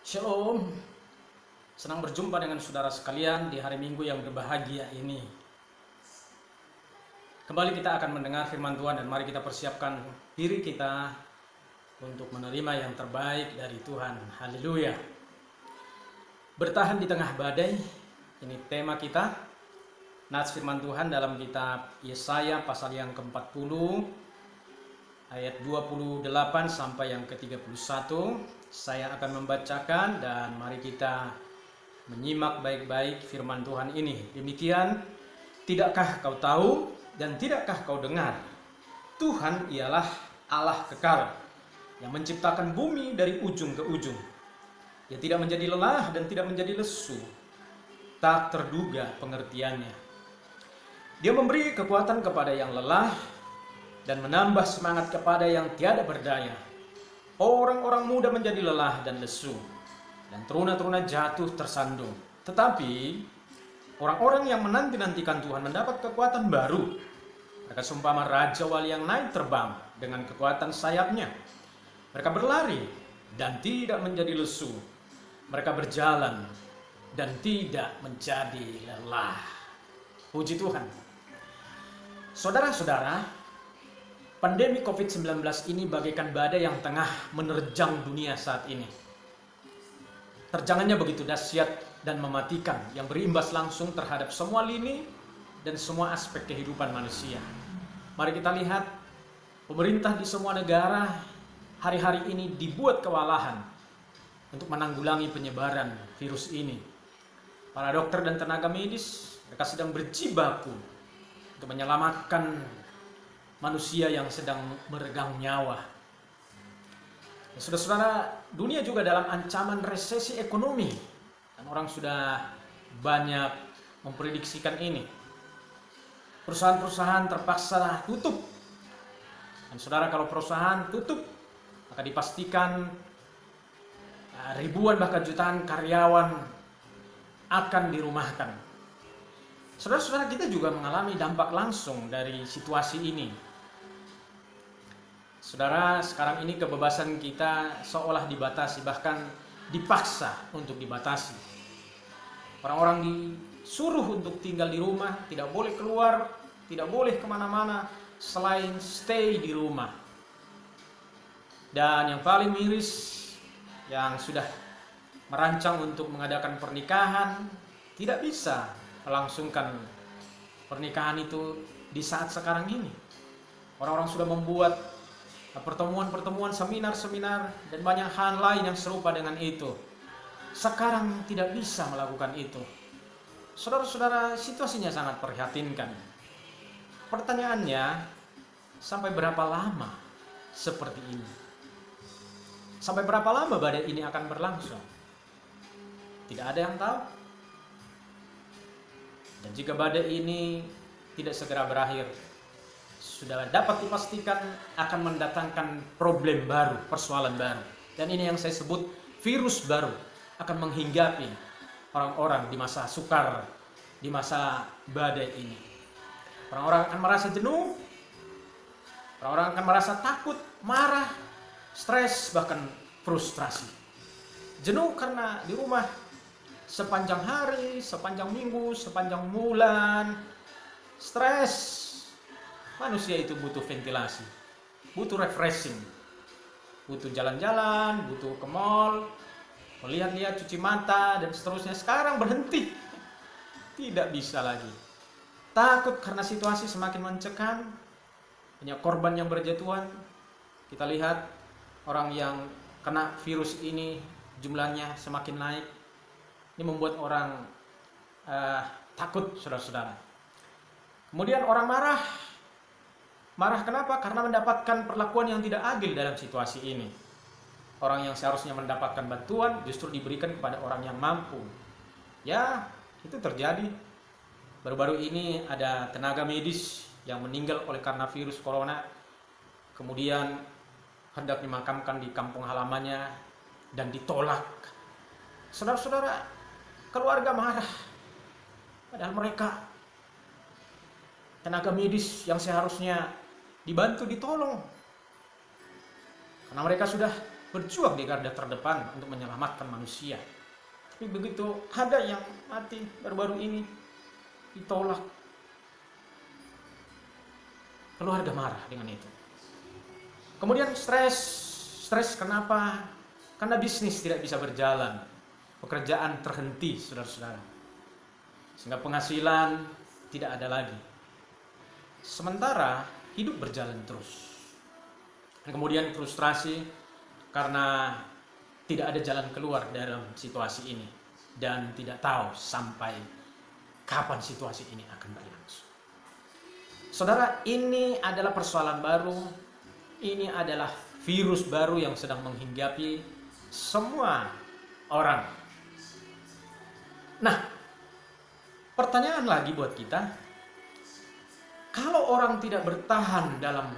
Shalom, senang berjumpa dengan saudara sekalian di hari Minggu yang berbahagia ini. Kembali kita akan mendengar firman Tuhan dan mari kita persiapkan diri kita untuk menerima yang terbaik dari Tuhan. Haleluya. Bertahan di tengah badai, ini tema kita. Nats firman Tuhan dalam kitab Yesaya pasal yang ke-40 ayat 28 sampai yang ke-31. Saya akan membacakan dan mari kita menyimak baik-baik firman Tuhan ini. Demikian, tidakkah kau tahu dan tidakkah kau dengar? Tuhan ialah Allah kekal yang menciptakan bumi dari ujung ke ujung. Dia tidak menjadi lelah dan tidak menjadi lesu. Tak terduga pengertiannya. Dia memberi kekuatan kepada yang lelah dan menambah semangat kepada yang tiada berdaya. Orang-orang muda menjadi lelah dan lesu, dan teruna-teruna jatuh tersandung. Tetapi orang-orang yang menanti-nantikan Tuhan mendapat kekuatan baru. Mereka seumpama raja wali yang naik terbang dengan kekuatan sayapnya. Mereka berlari dan tidak menjadi lesu. Mereka berjalan dan tidak menjadi lelah. Puji Tuhan. Saudara-saudara, pandemi COVID-19 ini bagaikan badai yang tengah menerjang dunia saat ini. Terjangannya begitu dahsyat dan mematikan yang berimbas langsung terhadap semua lini dan semua aspek kehidupan manusia. Mari kita lihat, pemerintah di semua negara hari-hari ini dibuat kewalahan untuk menanggulangi penyebaran virus ini. Para dokter dan tenaga medis, mereka sedang berjibaku untuk menyelamatkan manusia yang sedang meregang nyawa. Saudara-saudara, dunia juga dalam ancaman resesi ekonomi. Dan orang sudah banyak memprediksikan ini. Perusahaan-perusahaan terpaksa tutup. Dan saudara, kalau perusahaan tutup, maka dipastikan ribuan bahkan jutaan karyawan akan dirumahkan. Saudara-saudara, kita juga mengalami dampak langsung dari situasi ini. Saudara, sekarang ini kebebasan kita seolah dibatasi, bahkan dipaksa untuk dibatasi. Orang-orang disuruh untuk tinggal di rumah, tidak boleh keluar, tidak boleh kemana-mana selain stay di rumah. Dan yang paling miris, yang sudah merancang untuk mengadakan pernikahan, tidak bisa melangsungkan pernikahan itu di saat sekarang ini. Orang-orang sudah membuat pertemuan-pertemuan, seminar-seminar, dan banyak hal lain yang serupa dengan itu. Sekarang tidak bisa melakukan itu. Saudara-saudara, situasinya sangat prihatinkan. Pertanyaannya, sampai berapa lama seperti ini? Sampai berapa lama badai ini akan berlangsung? Tidak ada yang tahu. Dan jika badai ini tidak segera berakhir, sudah dapat dipastikan akan mendatangkan problem baru, persoalan baru. Dan ini yang saya sebut virus baru akan menghinggapi orang-orang di masa sukar, di masa badai ini. Orang-orang akan merasa jenuh, orang-orang akan merasa takut, marah, stres, bahkan frustrasi. Jenuh karena di rumah sepanjang hari, sepanjang minggu, sepanjang bulan, stres. Manusia itu butuh ventilasi, butuh refreshing, butuh jalan-jalan, butuh ke mall, melihat-lihat, cuci mata, dan seterusnya. Sekarang berhenti, tidak bisa lagi. Takut karena situasi semakin mencekam, banyak korban yang berjatuhan. Kita lihat orang yang kena virus ini jumlahnya semakin naik. Ini membuat orang takut, saudara-saudara. Kemudian orang marah. Marah kenapa? Karena mendapatkan perlakuan yang tidak adil dalam situasi ini. Orang yang seharusnya mendapatkan bantuan justru diberikan kepada orang yang mampu. Ya, itu terjadi. Baru-baru ini ada tenaga medis yang meninggal oleh karena virus corona. Kemudian hendak dimakamkan di kampung halamannya dan ditolak. Saudara-saudara, keluarga marah. Padahal mereka tenaga medis yang seharusnya dibantu, ditolong. Karena mereka sudah berjuang di garda terdepan untuk menyelamatkan manusia. Tapi begitu ada yang mati baru-baru ini ditolak, keluarga marah dengan itu. Kemudian stres kenapa? Karena bisnis tidak bisa berjalan, pekerjaan terhenti, saudara-saudara, sehingga penghasilan tidak ada lagi. Sementara hidup berjalan terus. Dan kemudian frustrasi karena tidak ada jalan keluar dalam situasi ini dan tidak tahu sampai kapan situasi ini akan berlangsung. Saudara, ini adalah persoalan baru, ini adalah virus baru yang sedang menghinggapi semua orang. Nah, pertanyaan lagi buat kita, kalau orang tidak bertahan dalam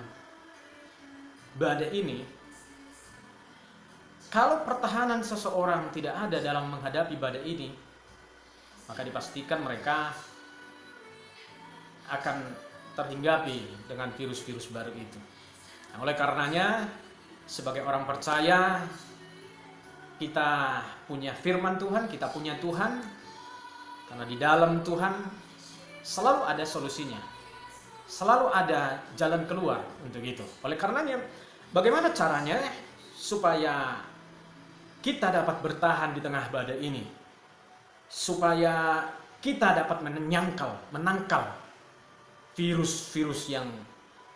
badai ini, kalau pertahanan seseorang tidak ada dalam menghadapi badai ini, maka dipastikan mereka akan terhinggapi dengan virus-virus baru itu. Nah, oleh karenanya, sebagai orang percaya, kita punya firman Tuhan, kita punya Tuhan, karena di dalam Tuhan selalu ada solusinya, selalu ada jalan keluar untuk itu. Oleh karenanya, bagaimana caranya supaya kita dapat bertahan di tengah badai ini, supaya kita dapat menangkal virus-virus yang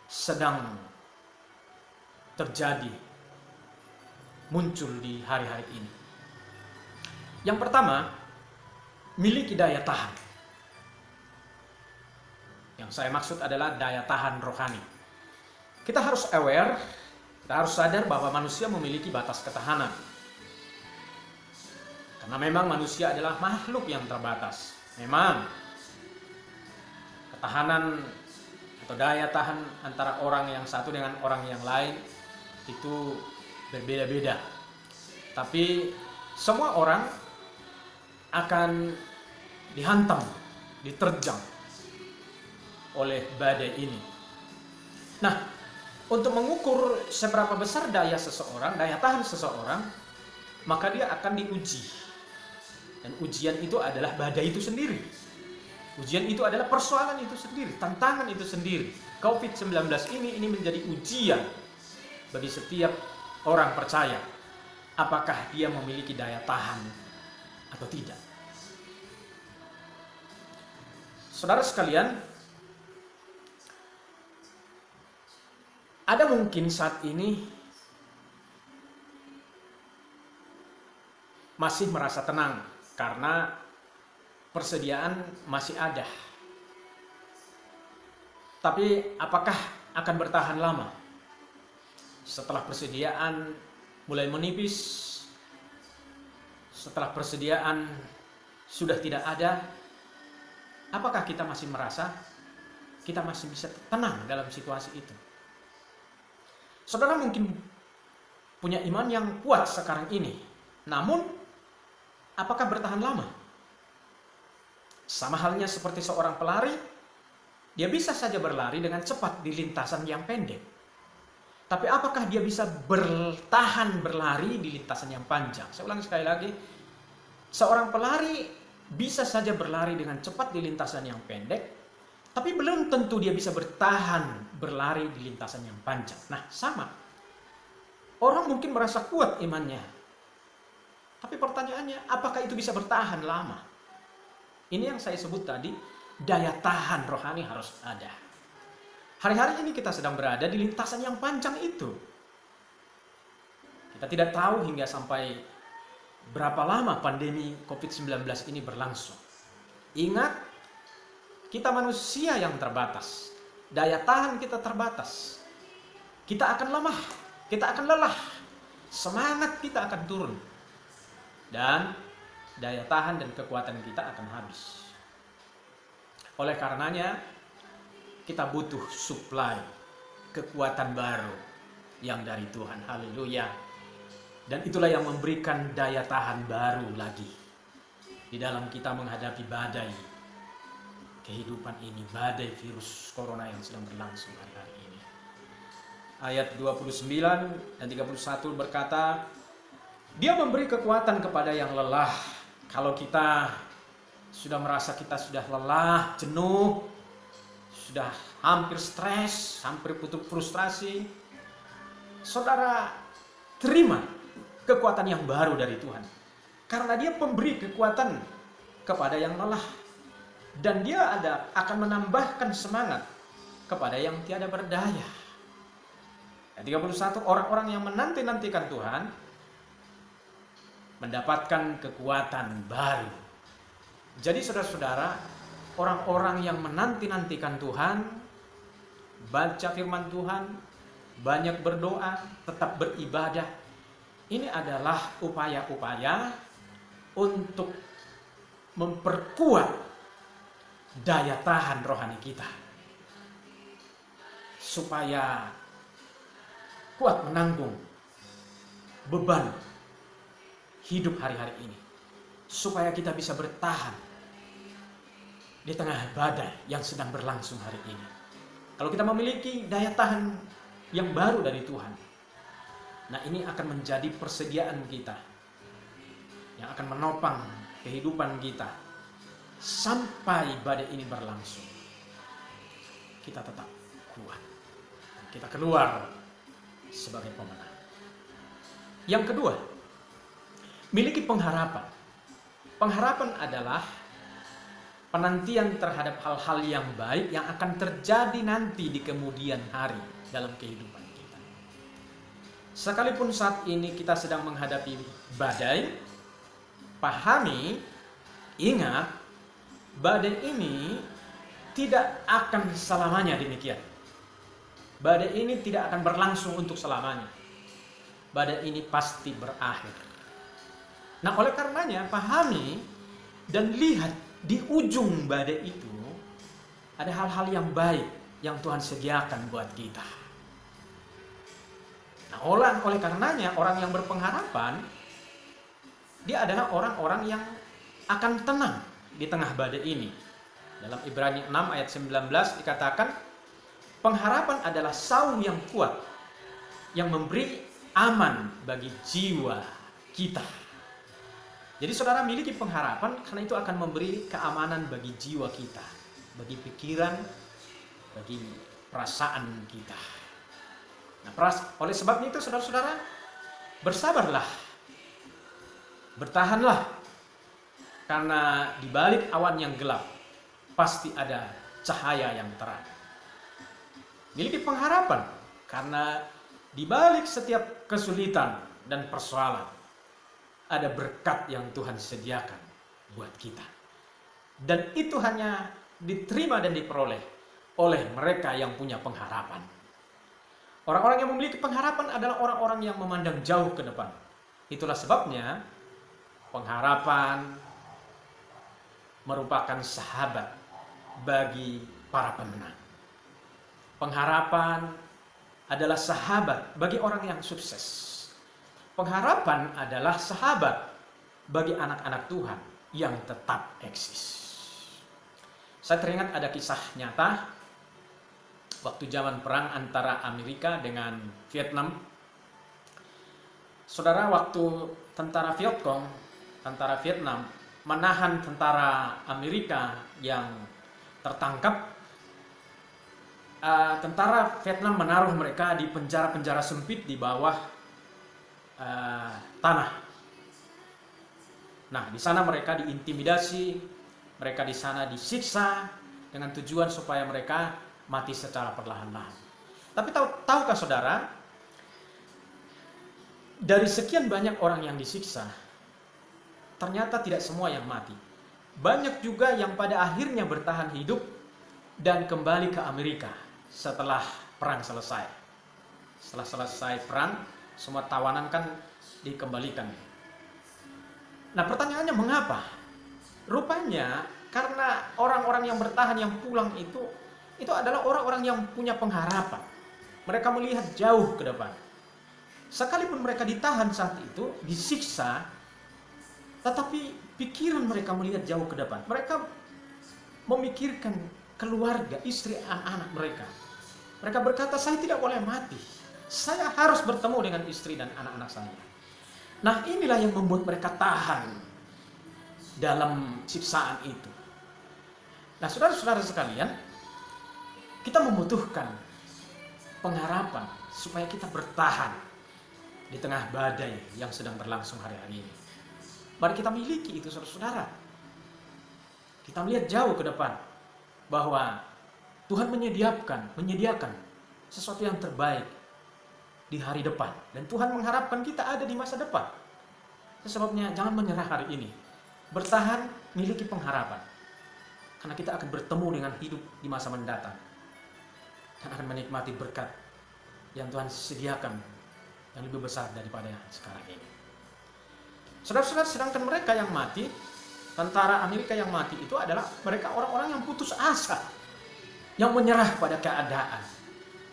sedang terjadi, muncul di hari-hari ini. Yang pertama, miliki daya tahan. Yang saya maksud adalah daya tahan rohani. Kita harus aware, kita harus sadar bahwa manusia memiliki batas ketahanan. Karena memang manusia adalah makhluk yang terbatas. Memang ketahanan atau daya tahan antara orang yang satu dengan orang yang lain itu berbeda-beda. Tapi semua orang akan dihantam, diterjang oleh badai ini. Nah, untuk mengukur seberapa besar daya tahan seseorang, maka dia akan diuji. Dan ujian itu adalah badai itu sendiri. Ujian itu adalah persoalan itu sendiri, tantangan itu sendiri. COVID-19 ini menjadi ujian bagi setiap orang percaya. Apakah dia memiliki daya tahan atau tidak? Saudara sekalian, ada mungkin saat ini masih merasa tenang karena persediaan masih ada. Tapi apakah akan bertahan lama? Setelah persediaan mulai menipis, setelah persediaan sudah tidak ada, apakah kita masih merasa kita masih bisa tenang dalam situasi itu? Saudara mungkin punya iman yang kuat sekarang ini, namun apakah bertahan lama? Sama halnya seperti seorang pelari, dia bisa saja berlari dengan cepat di lintasan yang pendek. Tapi apakah dia bisa bertahan berlari di lintasan yang panjang? Saya ulangi sekali lagi, seorang pelari bisa saja berlari dengan cepat di lintasan yang pendek, tapi belum tentu dia bisa bertahan berlari di lintasan yang panjang. Nah, sama. Orang mungkin merasa kuat imannya, tapi pertanyaannya, apakah itu bisa bertahan lama? Ini yang saya sebut tadi, daya tahan rohani harus ada. Hari-hari ini kita sedang berada di lintasan yang panjang itu. Kita tidak tahu hingga sampai berapa lama pandemi COVID-19 ini berlangsung. Ingat, kita manusia yang terbatas. Daya tahan kita terbatas. Kita akan lemah, kita akan lelah. Semangat kita akan turun. Dan daya tahan dan kekuatan kita akan habis. Oleh karenanya, kita butuh suplai kekuatan baru yang dari Tuhan. Haleluya. Dan itulah yang memberikan daya tahan baru lagi di dalam kita menghadapi badai kehidupan ini, badai virus corona yang sedang berlangsung hari-hari ini. ayat 29 dan 31 berkata, Dia memberi kekuatan kepada yang lelah. Kalau kita sudah merasa kita sudah lelah, jenuh, sudah hampir stres, hampir putus frustrasi, saudara terima kekuatan yang baru dari Tuhan. Karena Dia pemberi kekuatan kepada yang lelah. Dan Dia akan menambahkan semangat kepada yang tiada berdaya. Ayat 31, orang-orang yang menanti-nantikan Tuhan mendapatkan kekuatan baru. Jadi saudara-saudara, orang-orang yang menanti-nantikan Tuhan, baca firman Tuhan, banyak berdoa, tetap beribadah, ini adalah upaya-upaya untuk memperkuat daya tahan rohani kita, supaya kuat menanggung beban hidup hari-hari ini, supaya kita bisa bertahan di tengah badai yang sedang berlangsung hari ini. Kalau kita memiliki daya tahan yang baru dari Tuhan, nah ini akan menjadi persediaan kita yang akan menopang kehidupan kita sampai badai ini berlangsung. Kita tetap kuat, kita keluar sebagai pemenang. Yang kedua, miliki pengharapan. Pengharapan adalah penantian terhadap hal-hal yang baik yang akan terjadi nanti di kemudian hari dalam kehidupan kita. Sekalipun saat ini kita sedang menghadapi badai, pahami, ingat, badai ini tidak akan selamanya demikian. Badai ini tidak akan berlangsung untuk selamanya. Badai ini pasti berakhir. Nah, oleh karenanya pahami dan lihat di ujung badai itu ada hal-hal yang baik yang Tuhan sediakan buat kita. Nah, oleh karenanya orang yang berpengharapan, dia adalah orang-orang yang akan tenang di tengah badai ini. Dalam Ibrani 6 ayat 19 dikatakan, pengharapan adalah saung yang kuat yang memberi aman bagi jiwa kita. Jadi saudara miliki pengharapan karena itu akan memberi keamanan bagi jiwa kita, bagi pikiran, bagi perasaan kita. Nah, oleh sebab itu saudara-saudara, bersabarlah, bertahanlah, karena di balik awan yang gelap pasti ada cahaya yang terang. Miliki pengharapan karena di balik setiap kesulitan dan persoalan ada berkat yang Tuhan sediakan buat kita. Dan itu hanya diterima dan diperoleh oleh mereka yang punya pengharapan. Orang-orang yang memiliki pengharapan adalah orang-orang yang memandang jauh ke depan. Itulah sebabnya pengharapan merupakan sahabat bagi para pemenang. Pengharapan adalah sahabat bagi orang yang sukses. Pengharapan adalah sahabat bagi anak-anak Tuhan yang tetap eksis. Saya teringat ada kisah nyata waktu zaman perang antara Amerika dengan Vietnam. Saudara, waktu tentara Vietcong, tentara Vietnam menahan tentara Amerika yang tertangkap, tentara Vietnam menaruh mereka di penjara-penjara sempit di bawah tanah. Nah, di sana mereka diintimidasi, mereka di sana disiksa dengan tujuan supaya mereka mati secara perlahan-lahan. Tapi tahukah saudara, dari sekian banyak orang yang disiksa, ternyata tidak semua yang mati. Banyak juga yang pada akhirnya bertahan hidup dan kembali ke Amerika setelah perang selesai. Setelah selesai perang, semua tawanan kan dikembalikan. Nah, pertanyaannya mengapa? Rupanya karena orang-orang yang bertahan, yang pulang itu adalah orang-orang yang punya pengharapan. Mereka melihat jauh ke depan. Sekalipun mereka ditahan saat itu, disiksa, tetapi pikiran mereka melihat jauh ke depan. Mereka memikirkan keluarga, istri, anak-anak mereka. Mereka berkata, saya tidak boleh mati. Saya harus bertemu dengan istri dan anak-anak saya. Nah, inilah yang membuat mereka tahan dalam siksaan itu. Nah, saudara-saudara sekalian, kita membutuhkan pengharapan supaya kita bertahan di tengah badai yang sedang berlangsung hari-hari ini. Mari kita miliki itu, saudara-saudara. Kita melihat jauh ke depan bahwa Tuhan menyediakan sesuatu yang terbaik di hari depan, dan Tuhan mengharapkan kita ada di masa depan. Sebabnya jangan menyerah hari ini. Bertahan, miliki pengharapan. Karena kita akan bertemu dengan hidup di masa mendatang dan akan menikmati berkat yang Tuhan sediakan yang lebih besar daripada sekarang ini. Saudara-saudara, sedangkan mereka yang mati, tentara Amerika yang mati itu adalah mereka orang-orang yang putus asa, yang menyerah pada keadaan,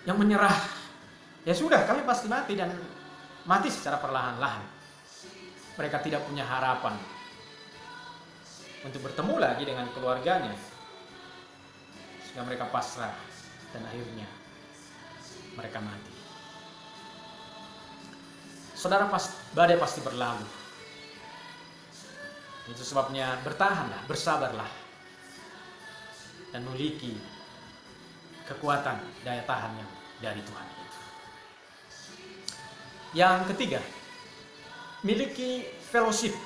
yang menyerah. Ya sudah, kami pasti mati, dan mati secara perlahan-lahan. Mereka tidak punya harapan untuk bertemu lagi dengan keluarganya, sehingga mereka pasrah dan akhirnya mereka mati. Saudara, badai pasti berlalu. Itu sebabnya bertahanlah, bersabarlah, dan memiliki kekuatan daya tahan yang dari Tuhan itu. Yang ketiga, miliki fellowship,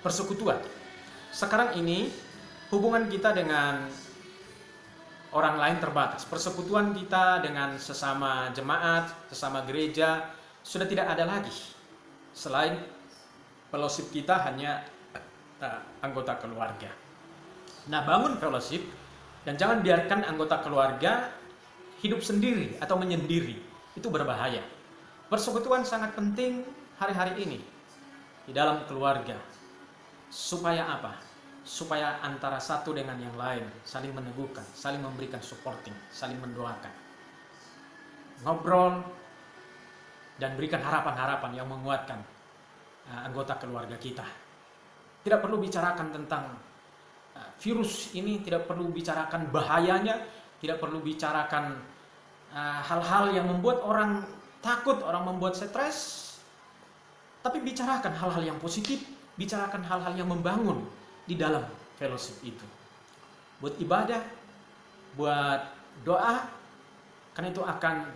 persekutuan. Sekarang ini hubungan kita dengan orang lain terbatas. Persekutuan kita dengan sesama jemaat, sesama gereja sudah tidak ada lagi. Selain fellowship kita hanya anggota keluarga. Nah, bangun fellowship dan jangan biarkan anggota keluarga hidup sendiri atau menyendiri. Itu berbahaya. Persekutuan sangat penting hari-hari ini di dalam keluarga. Supaya apa? Supaya antara satu dengan yang lain saling meneguhkan, saling memberikan supporting, saling mendoakan. Ngobrol dan berikan harapan-harapan yang menguatkan anggota keluarga kita. Tidak perlu bicarakan tentang virus ini, tidak perlu bicarakan bahayanya, tidak perlu bicarakan hal-hal yang membuat orang takut, orang membuat stres. Tapi bicarakan hal-hal yang positif, bicarakan hal-hal yang membangun di dalam fellowship itu. Buat ibadah, buat doa, karena itu akan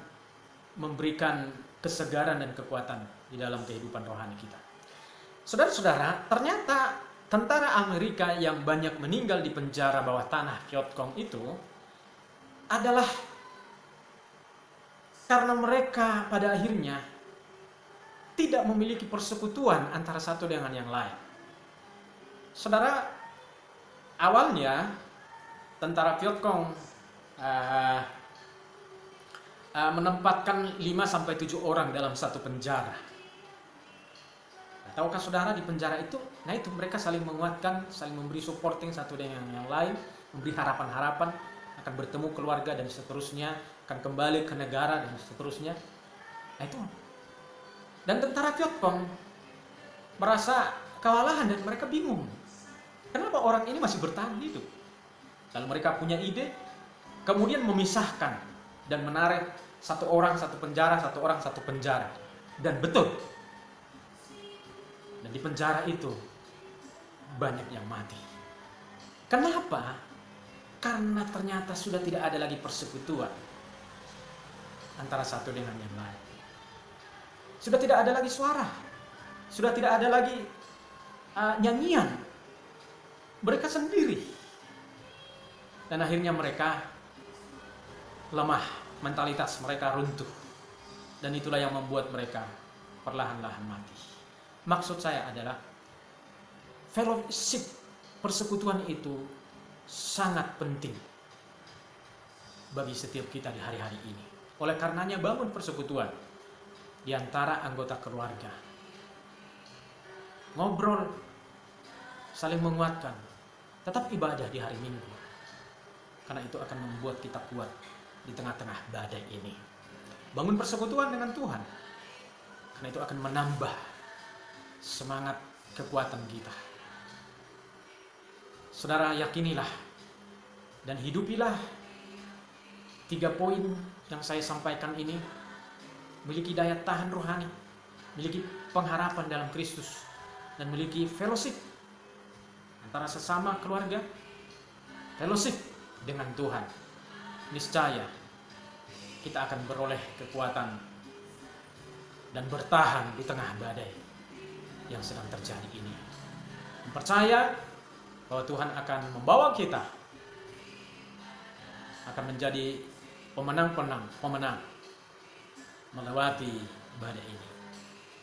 memberikan kesegaran dan kekuatan di dalam kehidupan rohani kita. Saudara-saudara, ternyata tentara Amerika yang banyak meninggal di penjara bawah tanah Vietcong itu adalah karena mereka pada akhirnya tidak memiliki persekutuan antara satu dengan yang lain. Saudara, awalnya tentara Vietcong menempatkan 5-7 orang dalam satu penjara. Nah, tahukah saudara, di penjara itu, nah itu mereka saling menguatkan, saling memberi supporting satu dengan yang lain, memberi harapan-harapan, akan bertemu keluarga dan seterusnya, akan kembali ke negara dan seterusnya. Nah itu. Dan tentara Vietcong merasa kewalahan dan mereka bingung. Kenapa orang ini masih bertahan hidup? Lalu mereka punya ide, kemudian memisahkan dan menarik satu orang satu penjara, satu orang satu penjara. Dan betul. Dan di penjara itu banyak yang mati. Kenapa? Karena ternyata sudah tidak ada lagi persekutuan antara satu dengan yang lain. Sudah tidak ada lagi suara. Sudah tidak ada lagi nyanyian. Mereka sendiri. Dan akhirnya mereka lemah, mentalitas mereka runtuh. Dan itulah yang membuat mereka perlahan-lahan mati. Maksud saya adalah fellowship, persekutuan itu sangat penting bagi setiap kita di hari-hari ini. Oleh karenanya bangun persekutuan di antara anggota keluarga. Ngobrol, saling menguatkan, tetap ibadah di hari Minggu. Karena itu akan membuat kita kuat di tengah-tengah badai ini. Bangun persekutuan dengan Tuhan. Karena itu akan menambah semangat kekuatan kita. Saudara, yakinilah dan hidupilah 3 poin yang saya sampaikan ini memiliki daya tahan rohani, memiliki pengharapan dalam Kristus, dan memiliki fellowship antara sesama keluarga, fellowship dengan Tuhan. Niscaya kita akan beroleh kekuatan dan bertahan di tengah badai yang sedang terjadi ini. Percaya bahwa Tuhan akan membawa kita, akan menjadi pemenang melewati badai ini.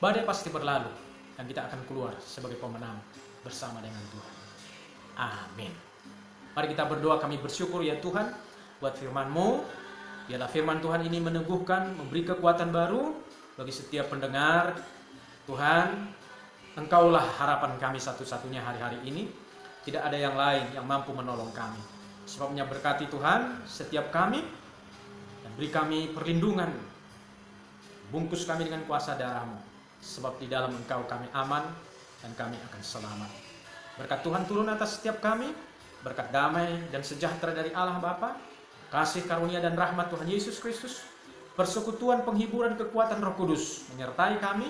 Badai pasti berlalu dan kita akan keluar sebagai pemenang bersama dengan Tuhan. Amin. Mari kita berdoa, kami bersyukur ya Tuhan buat firman-Mu. Biarlah firman Tuhan ini meneguhkan, memberi kekuatan baru bagi setiap pendengar. Tuhan, Engkaulah harapan kami satu-satunya hari-hari ini. Tidak ada yang lain yang mampu menolong kami. Sebabnya berkati Tuhan setiap kami dan beri kami perlindungan. Bungkus kami dengan kuasa darah-Mu. Sebab di dalam Engkau kami aman dan kami akan selamat. Berkat Tuhan turun atas setiap kami. Berkat damai dan sejahtera dari Allah Bapa, kasih karunia dan rahmat Tuhan Yesus Kristus, persekutuan, penghiburan, kekuatan Roh Kudus menyertai kami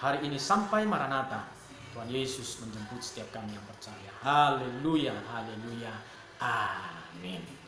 hari ini sampai Maranatha. Tuhan Yesus menjemput setiap kami yang percaya. Haleluya, haleluya, amin.